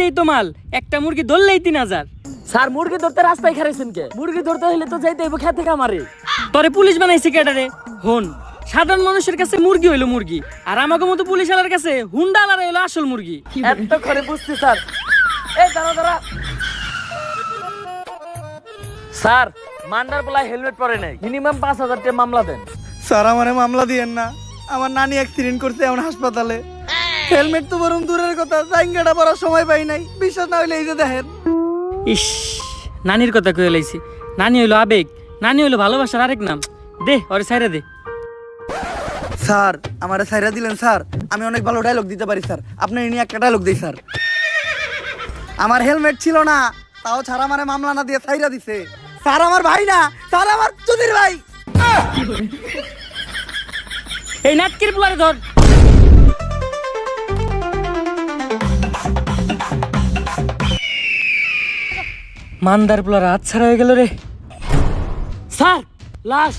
মুরগিটাই তো মাল, একটা মুরগি ধরলেই 3000। স্যার মুরগি ধরতে রাস্তায় খারাইছেন কে? মুরগি ধরতে হলে তো যাইতে হইব খেতে কামারে। তোরে পুলিশ বানাইছে কেডারে? হন, সাধারণ মানুষের কাছে মুরগি হইলো মুরগি, আর আমাকে মতো পুলিশ আলার কাছে হুন্ডা আলার হইলো আসল মুরগি। এত করে বুঝছি স্যার। এই দাঁড়া দাঁড়া স্যার, মান্ডার বলা হেলমেট পরে নাই, মিনিমাম 5000 টাকা মামলা দেন। স্যার আমারে মামলা দিয়েন না, আমার নানি অ্যাক্সিডেন্ট করছে এখন হাসপাতালে। হেলমেট তো বরং দূরের কথা, জাইঙ্গাটা পরার সময় পাই নাই। বিশ্বাস না হইলে এই যে দেখেন। ইস, নানির কথা কয়ে লাইছি। নানি হইলো আবেগ, নানি হইলো ভালোবাসার আরেক নাম। দে ওরে ছাইরা দে। স্যার আমারে ছাইরা দিলেন স্যার, আমি অনেক ভালো ডায়লগ দিতে পারি স্যার, আপনি নিয়ে একটা ডায়লগ দিই স্যার। আমার হেলমেট ছিল না, তাও ছাড়া আমারে মামলা না দিয়ে ছাইরা দিছে। স্যার আমার ভাই না, স্যার আমার চুদির ভাই। এই নাটকের পোলারে ধর। মান্দার পোলার হাত ছাড়া হয়ে গেল রে। স্যার লাশ।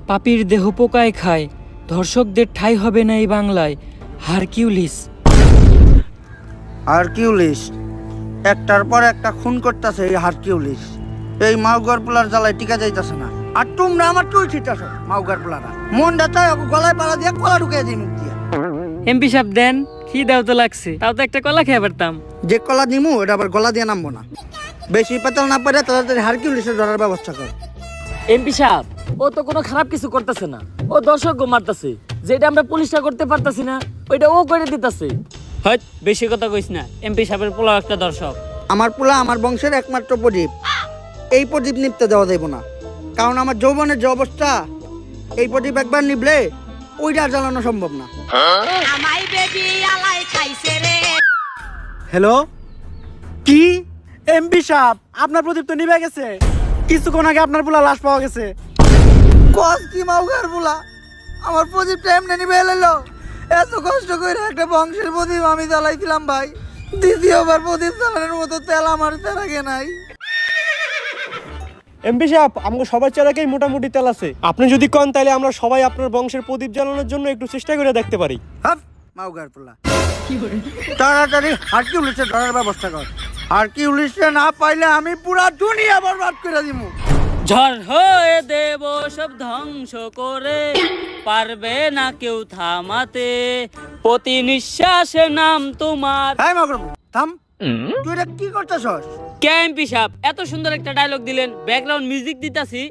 পাপির দেহ পোকায় খায়, ধর্ষকদের ঠাঁই হবে না এই বাংলায়। হারকিউলিস। হারকিউলিস একটার পর একটা খুন করতেছে এই হারকিউলিস। এই মাউগার পোলার জ্বালায় টিকা যাইতেছে না। আর তোমরা আমার টুই ছিটাছ মাউগার পোলারা। মনটা চাই ওকে গলায় পাড়া দিয়ে কলা ঢুকিয়ে দিই মুখ দিয়ে। এমপি সাহেব দেন, কি দাও তো লাগছে, তাও তো একটা কলা খেয়ে পারতাম। যে কলা দিমু এটা আবার গলা দিয়ে নামবো না। বেশি পেতাল না পারে তাড়াতাড়ি হারকিউলিসের ধরার ব্যবস্থা কর। এমপি সাহেব, ও তো কোনো খারাপ কিছু করতেছে না, ও দর্শককে মারতেছে। যেটা আমরা পুলিশটা করতে পারতাছি না, ওইটা ও করে দিতেছে। হয়ত বেশি কথা কইস না, এমপি সাহেবের পোলাও একটা দর্শক। আমার পোলা আমার বংশের একমাত্র প্রদীপ। এই প্রদীপ নিপতে দেওয়া যাইব না, কারণ আমার যৌবনের যে অবস্থা, এই প্রদীপ একবার নিবলে ওইটা আর জ্বালানো সম্ভব না। হ্যালো, কি এমপি সাহেব, আপনার প্রদীপ তো নিভে গেছে। কিছুক্ষণ আগে আপনার পোলা লাশ পাওয়া গেছে। কস কি মাউগার পোলা, আমার প্রদীপটা এমনি নিভে এলো। এত কষ্ট করে একটা বংশের প্রদীপ আমি জ্বালাইছিলাম ভাই, দ্বিতীয়বার প্রদীপ জ্বালানোর মতো তেল আমার তেরাগে নাই। এমপি সাহেব, আমাকে সবার চেরাকেই মোটামুটি তেল আছে। আপনি যদি কন তাহলে আমরা সবাই আপনার বংশের প্রদীপ জ্বালানোর জন্য একটু চেষ্টা করে দেখতে পারি। হাফ মাউগার পোলা, তাড়াতাড়ি হারকিউলিসে ধরার ব্যবস্থা কর। হারকিউলিসে না পাইলে আমি পুরা দুনিয়া বরবাদ করে দিব। ঝড় হয়ে দেব সব ধ্বংস করে, পারবে না কেউ থামাতে, প্রতি নিঃশ্বাসে নাম তোমার। হাই মাউগার পোলা, থাম। তুই এটা কি করতেছস? কে এমপি সাহেব এত সুন্দর একটা ডায়লগ দিলেন, ব্যাকগ্রাউন্ড মিউজিক দিতাছি।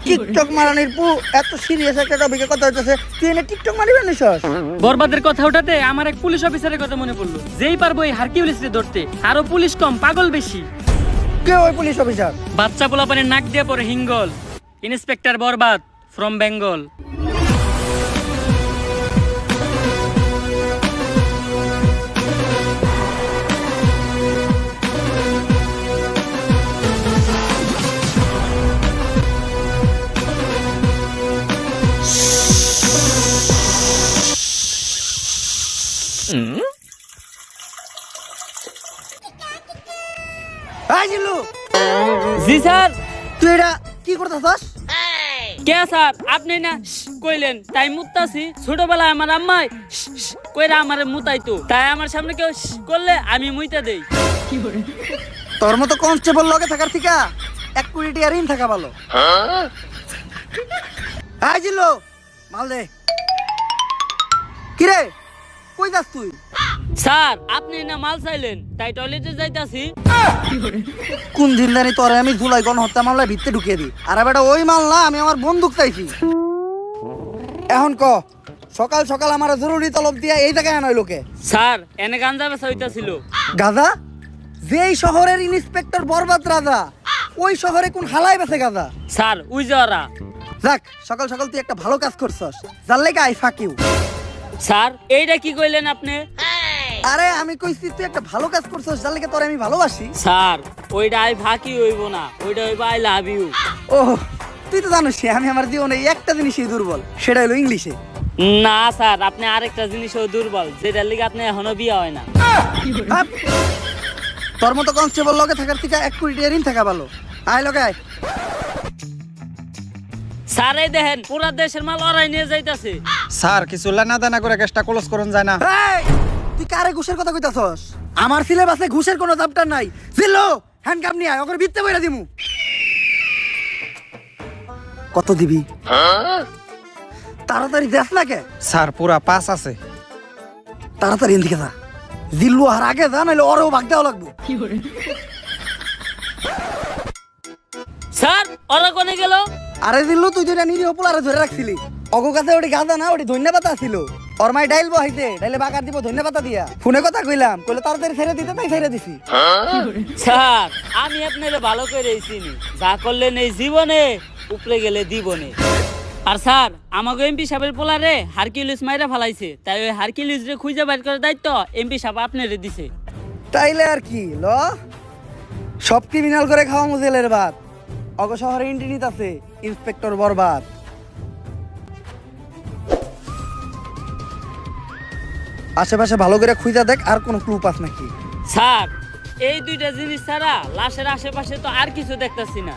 টিকটক মারানির পু, এত সিরিয়াস একটা টপিকে কথা হইতেছে, তুই এনে টিকটক মারিবে নিছস? বরবাদের কথা ওঠাতে আমার এক পুলিশ অফিসারের কথা মনে পড়লো। যেই পারবো এই হারকিউলিসকে ধরতে, আরো পুলিশ কম পাগল বেশি। কে ওই পুলিশ অফিসার? বাচ্চা পোলাপানের নাক দিয়ে পরে হিঙ্গল, inspector Barbad from Bengal. Hi Jillu, জি স্যার। তুই এটা কি করতেছস? কে স্যার আপনি না কইলেন তাই মুতাছি। ছোটবেলায় আমার আম্মাই কইরা আমারে মুতাইতো, তাই আমার সামনে কেউ করলে আমি মুইতা দেই। তোর মতো কনস্টেবল লগে থাকার থেকে 1 কোটি টাকা ঋণ থাকা ভালো। হাই জিল্লু, মাল দে। কিরে কই যাস তুই? স্যার আপনি না মাল চাইলেন, তাই টয়লেটে যাইতাছি। কোন দিন জানি তোরে আমি জুলাই গণহত্যা মামলায় ভিতরে ঢুকিয়ে দিই। আর বেটা ওই মাল না, আমি আমার বন্দুক চাইছি। এখন ক, সকাল সকাল আমার জরুরি তলব দিয়া এই জায়গায় আনাই লোকে। স্যার এনে গাঞ্জা বেচা হইতাছিল। গাজা? যেই শহরের ইন্সপেক্টর বরবাদ রাজা, ওই শহরে কোন হালাই বেছে গাজা? স্যার উই যারা। যাক, সকাল সকাল তুই একটা ভালো কাজ করছস, যার লেগে আই ফাক ইউ। স্যার এইটা কি কইলেন আপনি? আরে আমি কইছি তুই একটা ভালো কাজ করছস, যার লেগে তোরে আমি ভালোবাসি। স্যার ওইটা আই ফাঁকি হইব না, ওইটা হইব আই লাভ ইউ। ও তুই তো জানিস আমি আমার জীবনে এই একটা জিনিসই দুর্বল, সেটা হলো ইংলিশে। না স্যার, আপনি আরেকটা জিনিসও দুর্বল, যেটার লিগে আপনি এখনো বিয়ে হয় না। ভাব, তোর মতো কনস্টেবল লগে থাকার থেকে 1 কোটি টাকা ঋণ থাকা ভালো। আয় লগে আয়। স্যার এই দেখেন পুরা দেশের মাল ওরাই নিয়ে যাইতাছে। স্যার কিছু লেনা দেনা করে কেসটা ক্লোজ করুন যায় না? এই, তুই কারে ঘুষের কথা কইতাছস? আমার সিলেবাসে ঘুষের কোনো চ্যাপ্টার নাই। জিল্লো হ্যান্ডকাপ নিয়ে আয়, ওকে বিত্তে বইরা দিমু। কত দিবি? তাড়াতাড়ি দেখ না কে। স্যার পুরা 5 আছে। তাড়াতাড়ি এদিকে যা। জিল্লু আর আগে যা, নাহলে ওরও ভাগ দেওয়া লাগবো। স্যার ওরা কোনে গেল? আরে জিল্লু, তুই যেটা নিরীহ পোলারে ধরে রাখছিলি, অগো কাছে ওটি গাঁদা না, ওটি ধন্যবাদ ছিল। ওর মাই ডাইল বহাইতে, ডাইলে বাগার দিব ধন্যবাদ দিয়া। ফোনে কথা কইলাম, কইলে তাড়াতাড়ি ছেড়ে দিতে, তাই ছেড়ে দিছি। স্যার আমি আপনারে ভালো করে চিনি, যা করলেন এই জীবনে উপরে গেলে দিবনে। আর স্যার আমাকে এমপি সাহেবের পোলারে হারকিউলিস মাইরা ফালাইছে, তাই ওই হারকিউলিস রে খুঁজে বাইর করার দায়িত্ব এমপি সাহেব আপনারে দিছে। তাইলে আর কি ল, সব ক্রিমিনাল করে খাওয়া মুজেলের ভাত। অগ শহরে ইন্টিনিত আছে ইন্সপেক্টর বরবাদ। আশেপাশে ভালো করে খুঁজা দেখ, আর কোনো ক্লু পাস নাকি। স্যার এই দুইটা জিনিস ছাড়া লাশের আশেপাশে তো আর কিছু দেখতাছি না।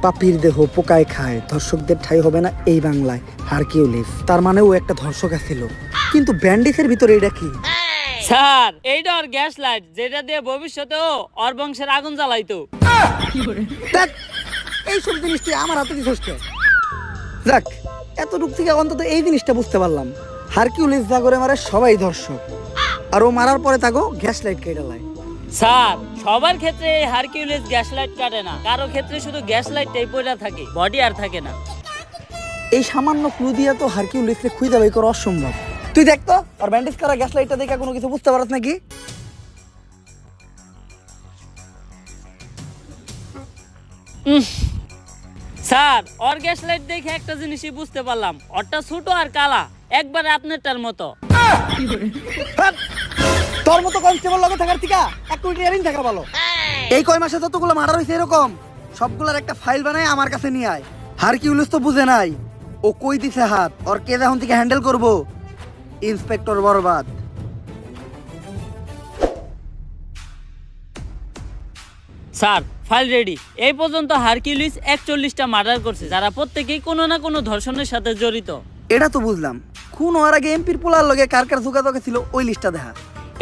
পাপির দেহ পোকায় খায়, ধর্ষকদের ঠাই হবে না এই বাংলায়। হারকিউলিস তার মানে ও একটা ধর্ষক ছিল, কিন্তু ব্যান্ডিসের ভিতরে এটা কি? স্যার এইটা ওর গ্যাস লাইট, যেটা দিয়ে ভবিষ্যতেও ওর বংশের আগুন জ্বালাইতো। দেখ, এই সব জিনিস তুই আমার হাতে দিছিস কে? যাক, এতটুক থেকে অন্তত এই জিনিসটা বুঝতে পারলাম, হারকিউলিস যা করে মারে সবাই ধর্ষক, আর ও মারার পরে তাকে গ্যাস লাইট কেটে লাই। স্যার সবার ক্ষেত্রে এই হারকিউলিস গ্যাস লাইট কাটে না, কারো ক্ষেত্রে শুধু গ্যাস লাইটটাই পড়া থাকে, বডি আর থাকে না। এই সামান্য ক্লু দিয়া তো হারকিউলিসকে খুঁজে বাই করা অসম্ভব। তুই দেখ তো আর ব্যান্ডেজ করা গ্যাস লাইটটা দেখে কোনো কিছু বুঝতে পারছ নাকি? স্যার ওর গ্যাস লাইট দেখে একটা জিনিসই বুঝতে পারলাম, ওরটা ছোট আর কালা, একবারে আপনারটার মতো। হ্যাঁ, তোর মতো কনস্টেবল লগে থাকার থেকে এক কোটি ইয়ারিং থাকা ভালো। এই কয় মাসে যতগুলো মার্ডার হয়েছে এরকম সবগুলোর একটা ফাইল বানায় আমার কাছে নিয়ে আয়। হারকিউলিস তো বুঝে নাই ও কই দিছে হাত, ওর কে এখন থেকে হ্যান্ডেল করবো? Inspector Barbad. Sir file ready. এই পর্যন্ত হারকিউলিস 41টা মার্ডার করছে, যারা প্রত্যেকেই কোনো না কোনো ধর্ষণের সাথে জড়িত। এটা তো বুঝলাম, খুন হওয়ার আগে এমপির পোলার লগে কার কার যোগাযোগ ছিল ওই লিস্টটা দেখা।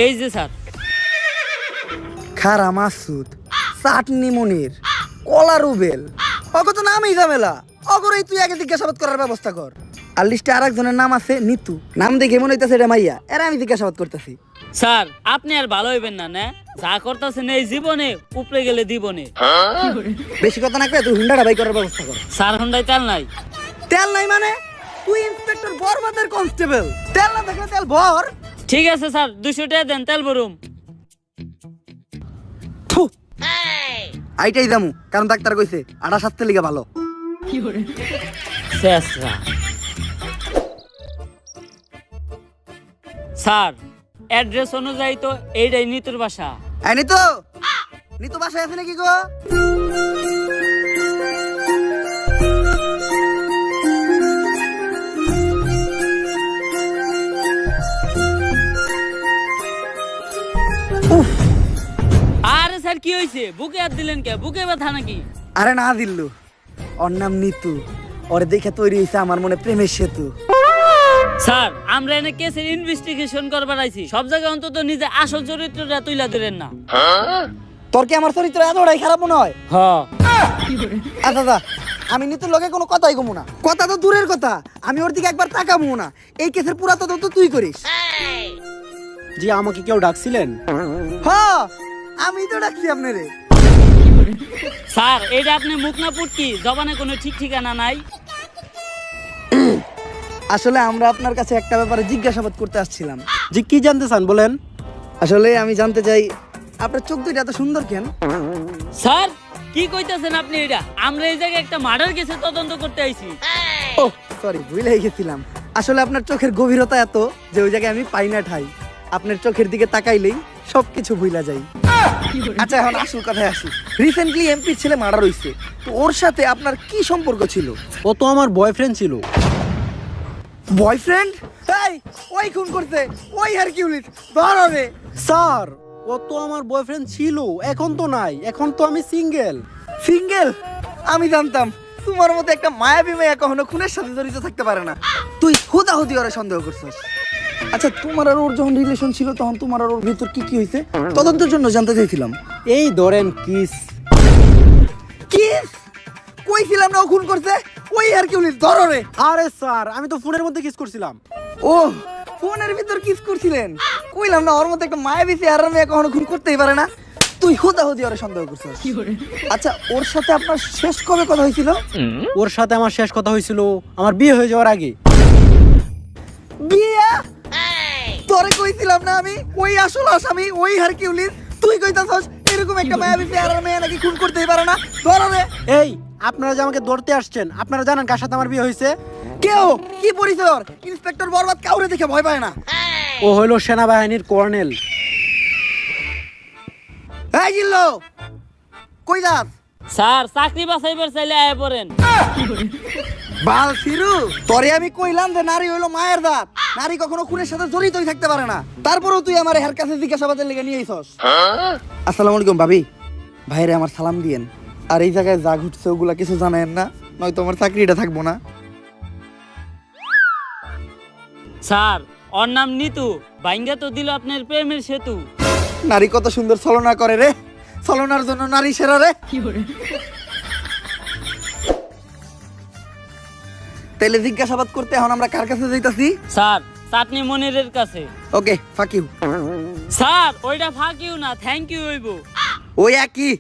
এই যে স্যার, খারা মাসুদ, চাটনি মনির, কলা রুবেল, অগত নামই ঝামেলা। অগরেই তুই আগে জিজ্ঞাসাবাদ করার ব্যবস্থা কর। আর লিস্টে আর একজনের নাম আছে নিতু, নাম দেখে মনে হইতেছে এটা মাইয়া, এরা আমি জিজ্ঞাসাবাদ করতেছি। স্যার আপনি আর ভালো হইবেন না, না যা করতেছেন এই জীবনে উপরে গেলে দিবনে। বেশি কথা না কয়ে তুই হুন্ডাটা বাই করার ব্যবস্থা কর। স্যার হন্ডায় তেল নাই। তেল নাই মানে? তুই ইন্সপেক্টর বরবাদের কনস্টেবল, তেল না থাকলে তেল ভর। ঠিক আছে স্যার, 200 টাকা দেন, তেল ভরুম। থু, আইটাই দামু, কারণ ডাক্তার কইছে আটা স্বাস্থ্যের লিগে ভালো। শেষরা। স্যার অ্যাড্রেস অনুযায়ী তো এইটাই নিতুর বাসা। এই নিতু, নিতু বাসায় আছে নাকি গো? আরে স্যার কি হয়েছে, বুকে হাত দিলেন কে? বুকে ব্যথা নাকি? আরে না দিল্লু, ওর নাম নিতু, ওরে দেখে তৈরি হয়েছে আমার মনে প্রেমের সেতু। স্যার আমরা এনে কেসের ইনভেস্টিগেশন করবার আইছি, সব জায়গায় অন্তত নিজে আসল চরিত্রটা তুইলা ধরেন না। তোর কি আমার চরিত্র এতটাই খারাপ মনে হয়? হ্যাঁ। আচ্ছা আচ্ছা, আমি নিতুর লগে কোনো কথাই কমু না। কথা তো দূরের কথা, আমি ওর দিকে একবার তাকাবো না। এই কেসের পুরা তদন্ত তুই করিস। জি, আমাকে কেউ ডাকছিলেন? হ্যাঁ, আমি তো ডাকছি আপনারে। স্যার এটা আপনি মুখ না পুটকি, জবানে কোনো ঠিক ঠিকানা নাই। আসলে আমরা আপনার কাছে একটা ব্যাপারে জিজ্ঞাসাবাদ করতে আসছিলাম। জি, কি জানতে চান বলেন? আসলে আমি জানতে চাই আপনার চোখ দুইটা এত সুন্দর কেন? স্যার কি কইতাছেন আপনি? এটা আমরা এই জায়গায় একটা মার্ডার কেসে তদন্ত করতে আইছি। ও সরি, ভুলে গেছিলাম। আসলে আপনার চোখের গভীরতা এত যে ওই জায়গায় আমি পাই না ঠাই। আপনার চোখের দিকে তাকাইলেই সবকিছু ভুলা যাই। আচ্ছা এখন আসল কথায় আসি। রিসেন্টলি এমপির ছেলে মার্ডার হইছে, তো ওর সাথে আপনার কি সম্পর্ক ছিল? ও তো আমার বয়ফ্রেন্ড ছিল। বয়ফ্রেন্ড? এই ওই খুন করতে, ওই হারকিউলিস ধর হবে। স্যার ও তো আমার বয়ফ্রেন্ড ছিল, এখন তো নাই, এখন তো আমি সিঙ্গেল। সিঙ্গেল? আমি জানতাম তোমার মতো একটা মায়াবী মেয়ে কখনো খুনের সাথে জড়িত থাকতে পারে না। তুই হুদাহুদি ওরে সন্দেহ করছিস। আচ্ছা, তোমার আর ওর যখন রিলেশন ছিল তখন তোমার আর ওর ভিতর কি কি হয়েছে তদন্তের জন্য জানতে চাইছিলাম। এই ধরেন কিস। কিস কইছিলাম না ও খুন করছে, ওই আর কি উনি ধরো রে। আরে স্যার, আমি তো ফোনের মধ্যে কিস করছিলাম। ও ফোনের ভিতর কিস করছিলেন, কইলাম না ওর মতো একটা মায়াবী চেহারার মেয়ে কখনো খুন করতেই পারে না। তুই হুদাহুদি ওরে সন্দেহ করছিস। আচ্ছা, ওর সাথে আপনার শেষ কবে কথা হয়েছিল? ওর সাথে আমার শেষ কথা হয়েছিল আমার বিয়ে হয়ে যাওয়ার আগে। বিয়া? তোরে কইছিলাম না আমি ওই আসল আসামি ওই হারকিউলিস, তুই কইতাছস এরকম একটা মায়াবী চেহারার মেয়ে নাকি খুন করতেই পারে না। ধরো রে। এই, আপনারা যে আমাকে ধরতে আসছেন, আপনারা জানেন কার সাথে আমার বিয়ে হয়েছে? কেউ কি পরিচয় ওর? ইন্সপেক্টর বরবাদ কাউরে দেখে ভয় পায় না। ও হলো সেনাবাহিনীর কর্নেল। এই জিল্লো, কই যাস? স্যার চাকরি বাছাইবার চাইলে আয় পড়েন। বাল ফিরু, তোরে আমি কইলাম যে নারী হইলো মায়ের দাঁত, নারী কখনো খুনের সাথে জড়িতই থাকতে পারে না। তারপরেও তুই আমার হের কাছে জিজ্ঞাসাবাদের লেগে নিয়ে আইছস। আসসালামু আলাইকুম ভাবি, ভাইরে আমার সালাম দিয়েন। আর এই জায়গায় যা ঘুরছে ওগুলা কিছু জানেন না, নয়তো আমার চাকরিটা থাকবো না। স্যার ওর নাম নিতু, বাইঙ্গা তো দিল আপনার প্রেমের সেতু। নারী কত সুন্দর ছলনা করে রে, ছলনার জন্য নারী সেরা রে। তাইলে জিজ্ঞাসাবাদ করতে এখন আমরা কার কাছে যাইতাছি? স্যার চাটনি মনিরের কাছে। ওকে, ফাঁক ইউ। স্যার ওইটা ফাঁকিও না, থ্যাংক ইউ হইব। ওই একই।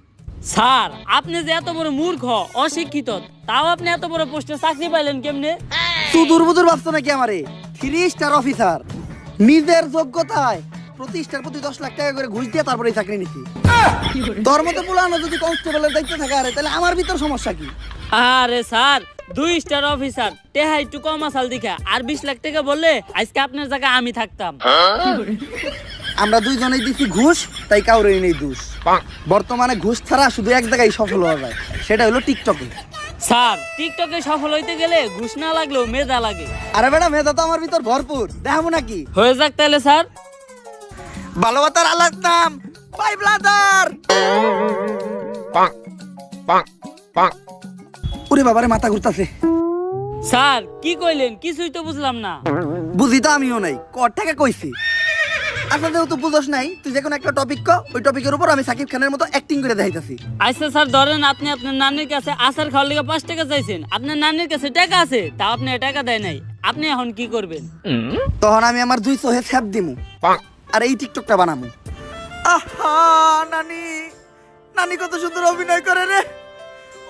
স্যার আপনি যে এত বড় মূর্খ অশিক্ষিত, তাও আপনি এত বড় পোস্টে চাকরি পাইলেন কেমনে? তুই দুর্বুদুর ভাবছো নাকি আমারে? 3 স্টার অফিসার, নিজের যোগ্যতায় প্রতিষ্ঠার প্রতি 10 লাখ টাকা করে ঘুষ দিয়ে তারপরে এই চাকরি নিছি। তোর মতো পুলানো যদি কনস্টেবলের দায়িত্ব থাকে আরে, তাহলে আমার ভিতর সমস্যা কি? আরে স্যার 2 স্টার অফিসার, টেহা একটু কম আসাল দিখা, আর 20 লাখ টাকা বললে আজকে আপনার জায়গায় আমি থাকতাম। আমরা দুইজনেই দিছি ঘুষ, তাই কাউরে নেই দোষ। বর্তমানে ঘুষ ছাড়া শুধু এক জায়গায় সফল হওয়া যায়, সেটা হলো টিকটকে। স্যার টিকটকে সফল হইতে গেলে ঘুষ না লাগলেও মেধা লাগে। আরে বেটা, মেধা তো আমার ভিতর ভরপুর, দেখাবো নাকি? হয়ে যাক তাহলে স্যার। ভালোবাসার আলাদ নাম পাই ব্লাদার। ওরে বাবারে, মাথা ঘুরতাছে। স্যার কি কইলেন? কিছুই তো বুঝলাম না। বুঝি তো আমিও নাই, কর থেকে কইছি। আচ্ছা যেহেতু বুঝোস নাই, তুই যে কোনো একটা টপিক ক, ওই টপিকের উপর আমি সাকিব খানের মতো অ্যাক্টিং করে দেখাইতাছি। আচ্ছা স্যার ধরেন আপনি আপনার নানির কাছে আচার খাওয়ার লেগে 5 টাকা চাইছেন, আপনার নানির কাছে টাকা আছে, তাও আপনি টাকা দেয় নাই, আপনি এখন কি করবেন? তখন আমি আমার 2 চোহে ছ্যাপ দিমু আর এই টিকটকটা বানামু। আহা নানি, নানি কত সুন্দর অভিনয় করে রে,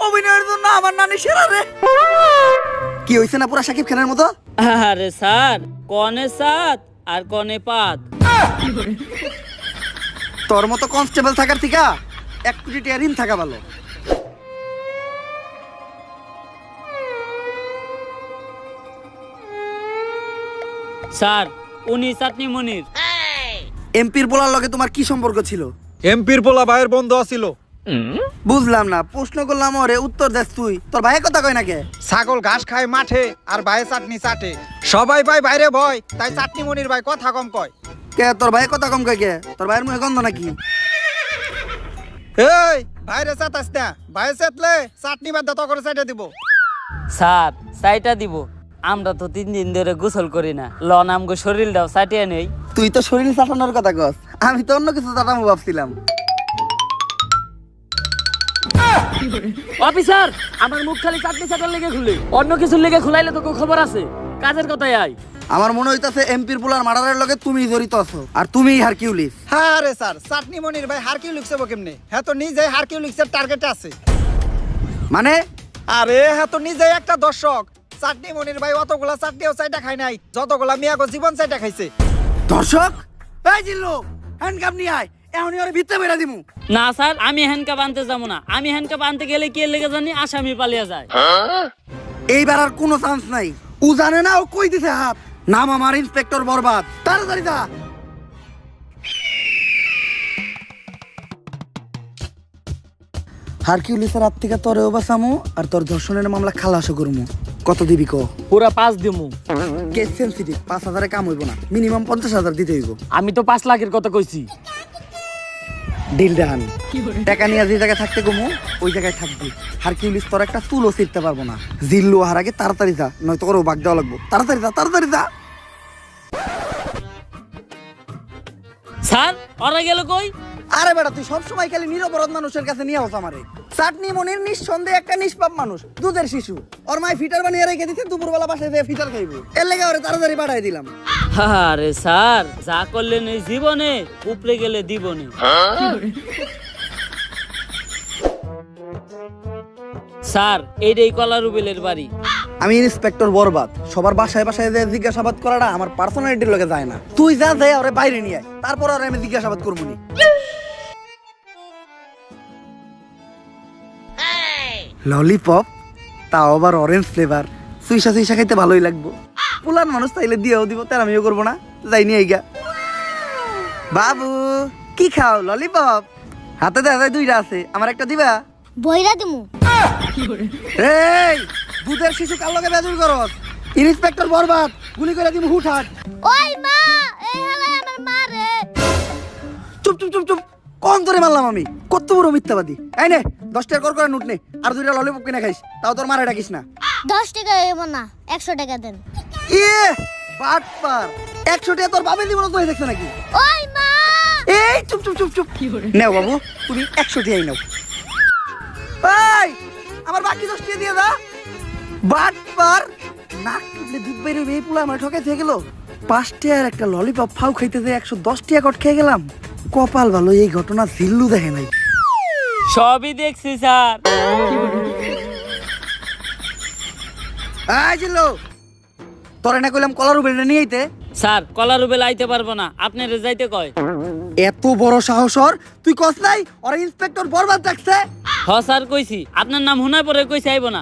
অভিনয়ের জন্য আমার নানি সেরা রে। কি হইছে না পুরা সাকিব খানের মতো? আরে স্যার কনে সাত আর কনে পাত। তোর মতো কনস্টেবল থাকার থেকে 1 কোটি টাকা ঋণ থাকা ভালো। স্যার উনি চাটনি মনির। এমপির পোলার লগে তোমার কি সম্পর্ক ছিল? এমপির পোলা ভাইয়ের বন্ধু আছিল। বুঝলাম না, প্রশ্ন করলাম ওরে, উত্তর দেস তুই। তোর ভাইয়ের কথা কয় না কে? ছাগল ঘাস খায় মাঠে আর ভাইয়ে চাটনি চাটে। সবাই ভাই বাইরে ভয়, তাই চাটনি মনির ভাই কথা কম কয়। কে তোর ভাইয়ের কথা কম কয় কে? তোর ভাইয়ের মুখে গন্ধ নাকি? এই ভাইরে চাটাস না, ভাইয়ে চাটলে চাটনি বাদ দত করে চাইটা দিব। স্যার চাইটা দিব, আমরা তো 3 দিন ধরে গোসল করি না, লন আমগো শরীরটাও চাটিয়ে নেই। তুই তো শরীর চাটানোর কথা কস, আমি তো অন্য কিছু চাটামো ভাবছিলাম। অফিসার আমার মুখ খালি চাটনি চাটার লেগে খুলে, অন্য কিছুর লেগে খুলাইলে তো খবর আছে। কাজের কথাই আয়। আমার মনে হইতাছে এমপির পোলার মার্ডারের লগে তুমি জড়িত আছো, আর তুমিই হারকিউলিস। হ্যাঁ রে স্যার, চাটনি মনির ভাই হারকিউলিক্স হবো কেমনে? হ্যাঁ তো নিজে হারকিউলিক্সের টার্গেটে আছে। মানে? আরে হ্যাঁ তো নিজে একটা দর্শক। চাটনি মনির ভাই অতগুলা চাটনিও চাইটা খায় নাই যতগুলা মিয়াগো জীবন চাইটা খাইছে। দর্শক? এই জিল্লু, হ্যান্ডকাপ নিয়ে আয়, এখনই ওরে ভিতরে বেরা দিমু। না স্যার আমি হ্যান্ডকাপ আনতে যাবো না, আমি হ্যান্ডকাপ আনতে গেলে কি লেগে জানি আসামি পালিয়ে যায়। এইবার আর কোনো চান্স নাই। ও জানে না ও কই দিছে হাত। নাম আমার ইন্সপেক্টর বরবাদ, তাড়াতাড়ি যা। হারকিউলিসের হাত থেকে তোরেও বাঁচামু আর তোর ধর্ষণের মামলা খালাসও করমু। কত দিবি ক? পুরা 5 দিমু। কেস সেন্সিটিভ, 5,000 কাম হইব না, মিনিমাম 50,000 দিতে হইব। আমি তো 5 লাখের কথা কইছি। Deal done. টাকা নিয়ে যে জায়গায় থাকতে গমু ওই জায়গায় থাকবি। হারকিউলিস তোর একটা চুলও ছিঁড়তে পারবো না। জিল্লু হার আগে তাড়াতাড়ি যা, নয়তো ওরও বাগ দেওয়া লাগবো। তাড়াতাড়ি যা, তাড়াতাড়ি যা। স্যার ওরা গেল কই? আরে বেটা তুই সবসময় খালি নিরপরাধ মানুষের কাছে নিয়ে আস আমারে। চাটনি মনির নিঃসন্দেহে একটা নিষ্পাপ মানুষ, দুধের শিশু। ওর মায় ফিটার বানিয়ে রেখে দিতে, দুপুরবেলা বাসায় যেয়ে ফিটার খাইবো। এর লেগে ওরে তাড়াতাড়ি পাঠাই দিলাম। আরে স্যার যা করলেন এই জীবনে উপরে গেলে দিবনে। স্যার এইটাই কলা রুবেলের বাড়ি। আমি ইন্সপেক্টর বরবাদ। সবার বাসায় বাসায় যে জিজ্ঞাসাবাদ করাটা আমার পার্সোনালিটির লগে যায় না। তুই যা যাই ওরে বাইরে নিয়ে আয়, তারপর ওরে আমি জিজ্ঞাসাবাদ করবো নি। ললিপপ, তাও আবার অরেঞ্জ ফ্লেভার। সুইসা সুইসা খাইতে ভালোই লাগবো। পুলান মানুষ তাইলে দিয়েও দিব, তার আমিও করবো না। যাই নিয়ে গা। বাবু কি খাও? ললিপপ। হাতে দেখা যায় দুইটা আছে, আমার একটা দিবা? বইরা দিমু। এই দুধের শিশু কার লগে বেজুর করস? ইন্সপেক্টর বরবাদ, গুলি করে দিমু হুটহাট। ওই মা, এই হালাই আমার মা রে। চুপ চুপ চুপ চুপ, কোন ধরে মারলাম আমি? কত বড় মিথ্যাবাদী। এই নে 10 টাকা কর করে নোট নে, আর দুইটা ললিপপ কিনে খাইস, তাও তোর মারে ডাকিস না। 10 টাকা হইব না, 100 টাকা দেন। ইয়ে বাটপার, 100 টাকা তোর বাবা দিব না, তুই দেখছ নাকি? ওই মা, এই চুপ চুপ চুপ চুপ। নেও বাবু, তুমি 100 টাকাই নাও। এই আমার বাকি 10 টাকা দিয়ে দাও। বাটপার, নাক টিপলে দুধ বাইরে এই পুলা আমার ঠকে থেকে গেল। 5 টাকার একটা ললিপপ ফাউ খাইতে যে 110 টাকা কট খেয়ে গেলাম। কপাল ভালো, এই ঘটনা জিল্লু দেখে নাই। সবই দেখছি স্যার। এই জিল্লু, তোরে না কইলাম কলার উপরে নিয়ে আইতে? স্যার কলা রুবেল আইতে পারবো না, আপনারে যাইতে কয়। এত বড় সাহস ওর, তুই কস নাই ওরা ইন্সপেক্টর বরবাদ ডাকছে? হ স্যার কইছি, আপনার নাম হুনার পরে কইছে আইব না।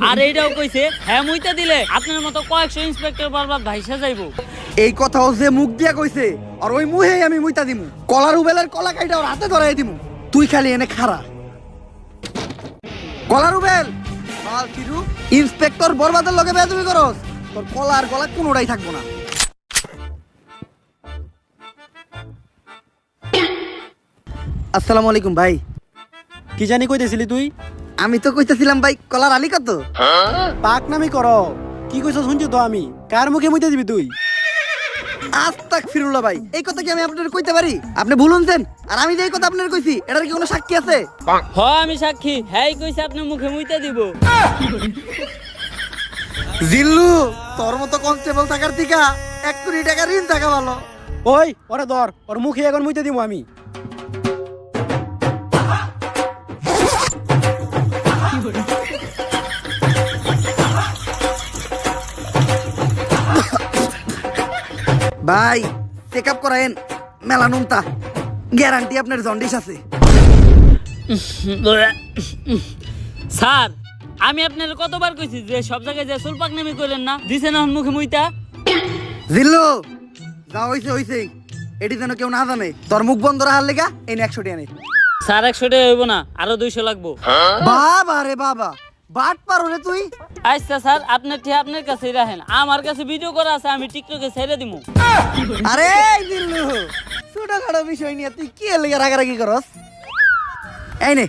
আর এইটাও কইছে হ্যাঁ মুইতা দিলে আপনার মতো কয়েকশো ইন্সপেক্টর বরবাদ ভাইসা যাইবো। এই কথাও যে মুখ দিয়া কইছে, আর ওই মুহেই আমি মুইতা দিমু। কলার উবেলের কলা কাইটা ওর হাতে ধরাই দিমু। তুই খালি এনে খাড়া। কলার উবেল মাল ফিরু, ইন্সপেক্টর বরবাদের লগে বেয়াদবি করস, তোর কলা আর গলা কোনোটাই থাকবো না। আসসালামু আলাইকুম ভাই। কি জানি কইতেছিলি তুই? আমি তো কইতেছিলাম ভাই কলার আলি কত? পাক নামি করো। কি কইছ শুনছি তো আমি। কার মুখে মুইতে দিবি তুই? আস্তাক ফিরুল্লাহ ভাই, এই কথা কি আমি আপনাদের কইতে পারি? আপনি ভুলুনছেন, আর আমি যে এই কথা আপনাদের কইছি এটার কি কোনো সাক্ষী আছে? হ আমি সাক্ষী, হ্যাঁ কইছে আপনার মুখে মুইতা দিব। জিল্লু, তোর মতো কনস্টেবল থাকার থেকে 1 কোটি টাকা ঋণ থাকা ভালো। ওই ওরে ধর, ওর মুখে এখন মুইতে দিব আমি। ভাই চেক আপ করায়েন, মেলানুনতা গ্যারান্টি আপনার জন্ডিস আছে। স্যার আমি আপনার কতবার কইছি যে সব জায়গায় যে সুলপাক নামি কইলেন না, দিছেন এখন মুখে মুইতা। জিল্লু যা হইছে হইছে, এটি যেন কেউ না জানে। তোর মুখ বন্ধ রাখার লেগা এই 100 টাকা নে। স্যার 100 টাকা হইব না, আরো 200 লাগবো। বাবা রে বাবা, বাট পারো রে তুই। আচ্ছা স্যার আপনার ঠিক আপনার কাছেই রাখেন, আমার কাছে ভিডিও করা আছে, আমি টিকটকে ছেড়ে দিমু। আরে জিল্লু, ছোটখাটো বিষয় নিয়ে তুই কি লেগে রাগারাগি করস? এই নে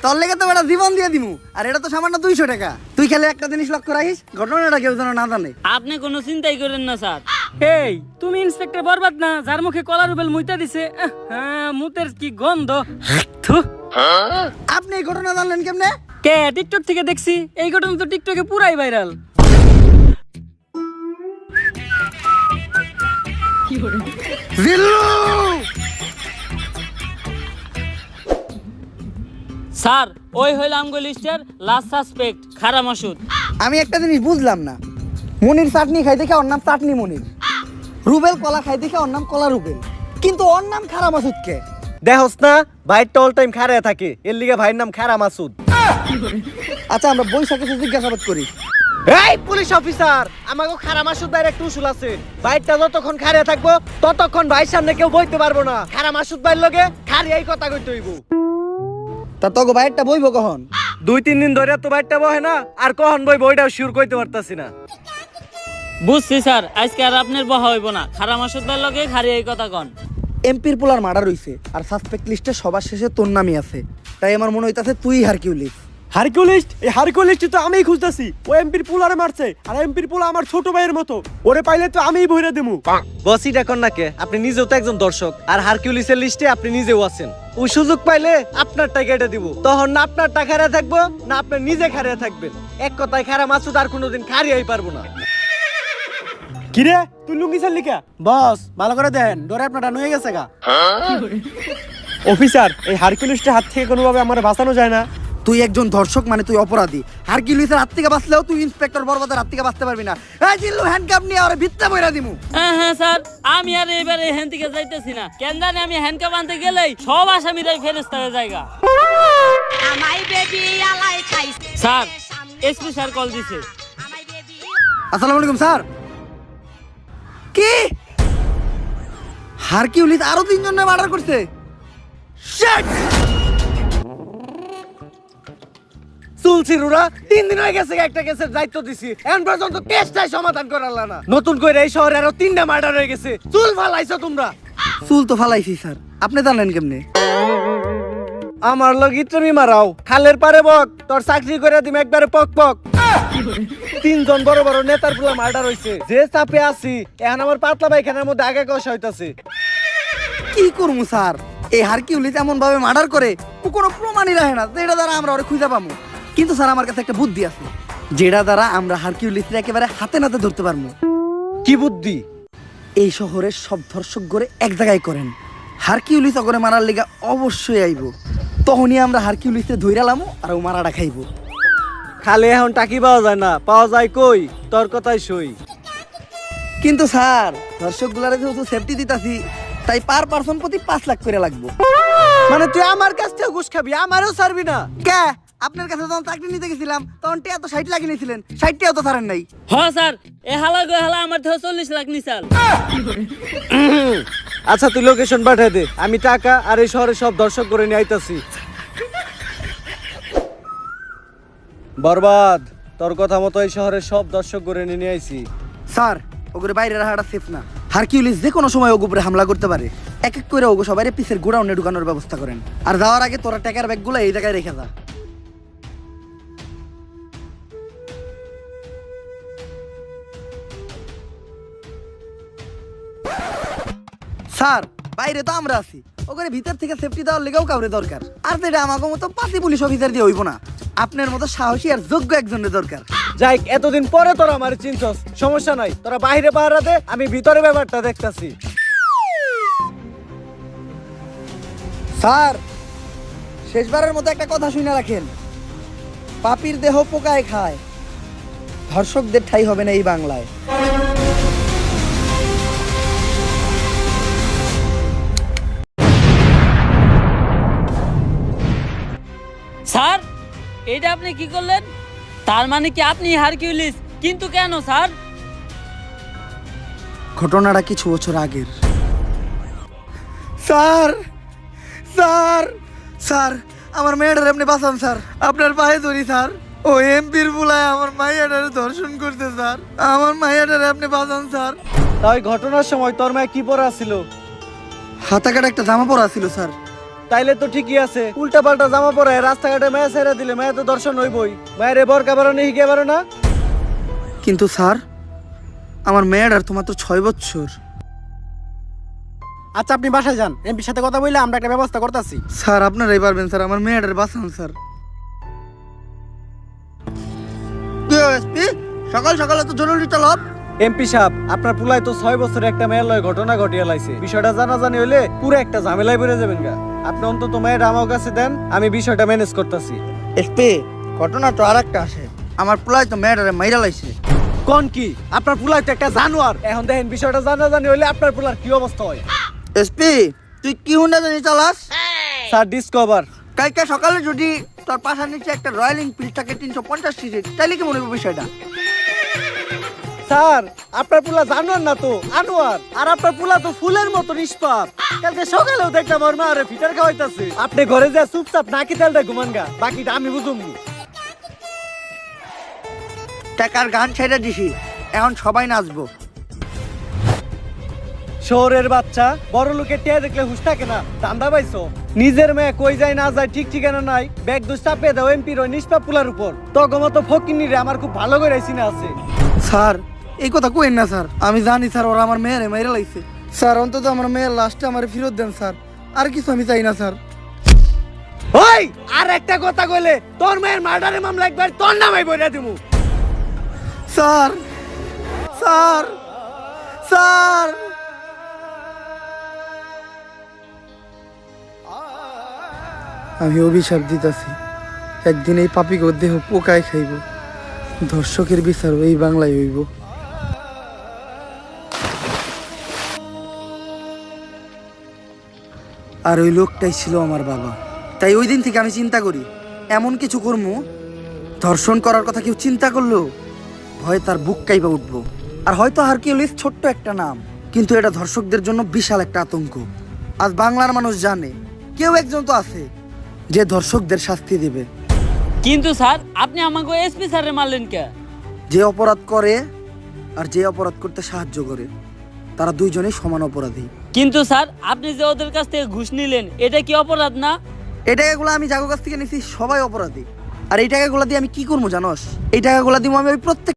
তোর লেগে তো বেটা জীবন দিয়ে দিমু, আর এটা তো সামান্য 200 টাকা। তুই খালি একটা জিনিস লক্ষ্য রাখিস, ঘটনাটা কেউ যেন না জানে। আপনি কোনো চিন্তাই করেন না স্যার। এই তুমি ইন্সপেক্টর বরবাদ না, যার মুখে কলা রুবেল মুইতা দিছে? হ্যাঁ, মুতের কি গন্ধ। থু। আপনি এই ঘটনা জানলেন কেমনে? কে টিকটক থেকে দেখছি। এই ঘটনা তো টিকটকে পুরাই ভাইরাল। জিল্লু, স্যার ওই হইল আমগো লিস্টের লাস্ট সাসপেক্ট খারা মাসুদ। আমি একটা জিনিস বুঝলাম না। মনির চাটনি খাই দেখে ওর নাম চাটনি মনির, রুবেল কলা খাই দেখে ওর নাম কলা রুবেল, কিন্তু ওর নাম খারা মাসুদ কে? দেখোস না ভাইটা অল টাইম খাড়ায় থাকে, এর লিগে ভাইয়ের নাম খারা মাসুদ। আচ্ছা আমরা বৈশাখে জিজ্ঞাসাবাদ করি। এই পুলিশ অফিসার, আমাকে খারা মাসুদ ভাইয়ের একটা উসুল আছে। ভাইটা যতক্ষণ খাড়ায় থাকবো ততক্ষণ ভাইয়ের সামনে কেউ বইতে পারবো না। খারা মাসুদ ভাইয়ের লগে খারি এই কথা কইতে হইব। তা তোকে বাইরটা বইব কখন? 2-3 দিন ধরে তো ভাইটা বহে না, আর কখন বই বইটাও শিওর কইতে পারতাছি না। বুঝছি স্যার, আজকে আর আপনার বহা হইব না, খারা মাসুদ ভাইয়ের লগে খারি এই কথা কন। এমপির পোলার মার্ডার হইছে আর সাসপেক্ট লিস্টে সবার শেষে তোর নামই আছে, তাই আমার মনে হইতাছে তুই হারকিউলিস। হারকিউলিস্ট, এই হারকিউলিস্ট তো আমিই খুঁজতেছি। ও এমপির পোলারে মারছে, আর এমপির পোলা আমার ছোট ভাইয়ের মতো, ওরে পাইলে তো আমিই ভইরা দেবো। বসই ডাকন না কে, আপনি নিজেও তো একজন দর্শক, আর হারকিউলিসের লিস্টে আপনি নিজেও আছেন। ও সুযোগ পাইলে আপনার টাকা এটা দিব, তখন না আপনার টাকা হারিয়ে থাকবো, না আপনি নিজে খারিয়ে থাকবেন। এক কথায় খারা মাসুদ আর কোনোদিন খারিয়াই পারবো না। কিরে তুই লুঙ্গি ছাড়লি কে? বস ভালো করে দেন, ডরে আপনারটা নুয়ে গেছে গা। অফিসার, এই হারকিউলিস্টের হাত থেকে কোনোভাবে আমার বাঁচানো যায় না? তুই একজন ধর্ষক মানে তুই অপরাধী। হারকিউলিসের হাত থেকে বাঁচলেও তুই ইন্সপেক্টর বরবাদের হাত থেকে বাঁচতে পারবি না। এই জিল্লু হ্যান্ডকাপ নিয়ে ওরে ভিত্তা বইরা দিমু। হ্যাঁ স্যার, আমি আর এবারে হ্যান থেকে যাইতেছি না। কেন জানি আমি হ্যান্ডকাপ আনতে গেলেই সব আসামিরাই ফেরেস্তা হয়ে জায়গা। স্যার, এসপি স্যার কল দিছে। আসসালামু আলাইকুম স্যার। কি হারকিউলিস আরো 3 জনে মার্ডার করছে? শিট! চুলছিরুরা 3 দিন হয়ে গেছে একটা কেসের দায়িত্ব দিছি, এখন পর্যন্ত কেসটাই সমাধান করালা না। নতুন করে এই শহরে আরো 3টা মার্ডার হয়ে গেছে। চুল ফালাইছো তোমরা। চুল তো ফালাইছি স্যার, আপনি জানেন কেমনে? আমার লগি তুমি মারাও, খালের পারে বক, তোর চাকরি করে দিম একবারে পক পক। 3 জন বড় বড় নেতার পুরো মার্ডার হইছে, যে চাপে আছি এখন আমার পাতলা পায়খানার মধ্যে আগে কষা হইতাছে। কি করবো স্যার, এই হারকিউলিস এমন ভাবে মার্ডার করে ও কোনো প্রমাণই রাখে না যেটা দ্বারা আমরা ওরে খুঁজে পাবো। কিন্তু স্যার আমার কাছে একটা বুদ্ধি আছে, যেটা দ্বারা আমরা হারকিউলিসকে একেবারে হাতে নাতে ধরতে পারবো। কি বুদ্ধি? এই শহরের সব ধর্ষক গড়ে এক জায়গায় করেন, হারকিউলিস অগরে মারার লিগা অবশ্যই আইব। তখনই আমরা হারকিউলিসে ধইরালামো আর ও মারাটা খাইব। খালে এখন টাকি পাওয়া যায় না, পাওয়া যায় কই? তোর কথাই সই। কিন্তু স্যার ধর্ষক গুলারে যেহেতু সেফটি দিতাছি, তাই পার পারসন প্রতি 5 লাখ করে লাগবে। মানে তুই আমার কাছ থেকে ঘুষ খাবি, আমারও ছাড়বি না? কে আপনার কাছে যখন চাকরি নিতে গেছিলাম তখন টিয়া তো 60 লাখ নিয়েছিলেন, 60 টাও তো ছাড়েন নাই। হ্যাঁ স্যার, এ হালা গো হালা আমার থেকে 40 লাখ নিছাল। আচ্ছা তুই লোকেশন পাঠিয়ে দে, আমি টাকা আর এই শহরে সব দর্শক করে নিয়ে আইতাছি। বরবাদ, তোর কথা মতো এই শহরের সব দর্শক করে নিয়ে আইছি। স্যার ওগুলো বাইরে রাখাটা সেফ না, হারকিউলিস যে কোনো সময় ওগুলো উপরে হামলা করতে পারে। এক এক করে ওগো সবাই পিসের গোডাউনে ঢুকানোর ব্যবস্থা করেন, আর যাওয়ার আগে তোরা টাকার ব্যাগগুলো এই জায়গায় রেখে যা। স্যার বাইরে তো আমরা আছি, ওখানে ভিতর থেকে সেফটি দেওয়ার লেগেও কাউরে দরকার। আর যেটা আমাকে মতো 5 পুলিশ অফিসার দিয়ে হইব না, আপনার মতো সাহসী আর যোগ্য একজনের দরকার। যাই, এতদিন পরে তোরা আমার চিনছস, সমস্যা নাই, তোরা বাইরে পাহারা দে, আমি ভিতরে ব্যাপারটা দেখতাছি। স্যার শেষবারের মতো একটা কথা শুনে রাখেন, পাপির দেহ পোকায় খায়, ধর্ষকদের ঠাই হবে না এই বাংলায়। স্যার, এটা আপনি কি করলেন? তার মানে কি আপনি হারকিউলিস? কিন্তু কেন স্যার? ঘটনাটা কিছু বছর আগের। স্যার স্যার স্যার আমার মেয়েটার আপনি বাঁচান স্যার, আপনার পায়ে ধরি স্যার। ও এমপির বুলায় আমার মাইয়াটারে ধর্ষণ করতে স্যার, আমার মাইয়াটারে আপনি বাঁচান স্যার। তাই ঘটনার সময় তোর মায়ে কি পরা ছিল? হাতা কাটা একটা জামা পরা ছিল স্যার। তাইলে তো ঠিকই আছে, উল্টা পাল্টা জামা পরে রাস্তাঘাটে মায়া ছেড়ে দিলে মায়া তো দর্শন হইবই। মায়ের বরকা বারো নেই হিগে বারো না। কিন্তু স্যার আমার মেয়েটার তো মাত্র 6 বছর। আচ্ছা আপনি বাসায় যান, এমপির সাথে কথা বললে আমরা একটা ব্যবস্থা করতেছি। স্যার আপনারাই পারবেন স্যার, আমার মেয়েটার বাঁচান স্যার। সকাল সকালে তো জরুরি তলব। এমপি সাহেব, আপনার পুলাই তো 6 বছরে একটা মেয়ের লয় ঘটনা ঘটিয়ে লাইছে। বিষয়টা জানাজানি হইলে পুরো একটা ঝামেলায় পড়ে যাবেন গা। আপনি অন্তত মেয়ের আমার কাছে দেন, আমি বিষয়টা ম্যানেজ করতেছি। এসপি ঘটনা তো আর একটা আসে, আমার পোলায় তো মেয়েটারে মাইরা লাইছে। কোন কি? আপনার পুলাই তো একটা জানোয়ার। এখন দেখেন বিষয়টা জানাজানি হইলে আপনার পুলার কি অবস্থা হয়। এসপি তুই কি হুন্ডা জানি চালাস? Sir discover. কালকে সকালে যদি তোর পাশার নিচে একটা রয়্যাল এনফিল্ড থাকে 350 সিসি, তাইলে কি মনে হবে বিষয়টা? স্যার আপনার পুলা জানোয়ার না তো আনোয়ার, আর আপনার পুলা তো ফুলের মতো নিষ্পাপ। কালকে সকালেও দেখলাম ওর মা আরে ফিটার খাওয়াইতাছে। আপনি ঘরে যা চুপচাপ নাকি তেলটা ঘুমান গা, বাকিটা আমি বুঝুম। টাকার গান ছেড়ে দিছি, এখন সবাই নাচবো। শহরের বাচ্চা বড় লোকের টিয়া দেখলে হুশ থাকে না, ধান্দা পাইছো? নিজের মেয়ে কই যায় না যায় ঠিক ঠিকানা নাই, ব্যাগ দোষ চাপিয়ে দাও এমপির ওই নিষ্পাপ পুলার উপর। তগমতো ফকিনি রে আমার খুব ভালো করে চিনে আছে। স্যার এই কথা কইেন না স্যার, আমি জানি স্যার ওরা আমার মেয়েরে মেরে লাইছে। স্যার অন্তত আমার মেয়ের লাশটা আমার ফেরত দেন স্যার, আর কিছু আমি চাই না স্যার। ওই আর একটা কথা কইলে তোর মেয়ের মার্ডারের মামলা একবার তোর নামে বইরা দিমু। স্যার স্যার স্যার আমি অভিশাপ দিতেছি, একদিন এই পাপিকে দেহ পোকায় খাইব, ধর্ষকের বিচার এই বাংলায় হইব। আর ওই লোকটাই ছিল আমার বাবা, তাই ওই দিন থেকে আমি চিন্তা করি এমন কিছু করবো, ধর্ষণ করার কথা কেউ চিন্তা করলো ভয় তার বুক কাইবা উঠবো। আর হয়তো হারকিউলিস ছোট্ট একটা নাম, কিন্তু এটা ধর্ষকদের জন্য বিশাল একটা আতঙ্ক। আজ বাংলার মানুষ জানে কেউ একজন তো আছে যে ধর্ষকদের শাস্তি দিবে। কিন্তু স্যার আপনি আমাকে এসপি স্যারে মারলেন কে? যে অপরাধ করে আর যে অপরাধ করতে সাহায্য করে তারা দুইজনেই সমান অপরাধী। কিন্তু স্যার আপনি যে ওদের কাছ থেকে ঘুষ নিলেন এটা কি অপরাধ না? এই টাকাগুলো আমি যাগো কাছ থেকে নিছি সবাই অপরাধী। আর এই টাকাগুলো দিয়ে আমি কি করবো জানোস? এই টাকাগুলো দিব আমি ওই প্রত্যেক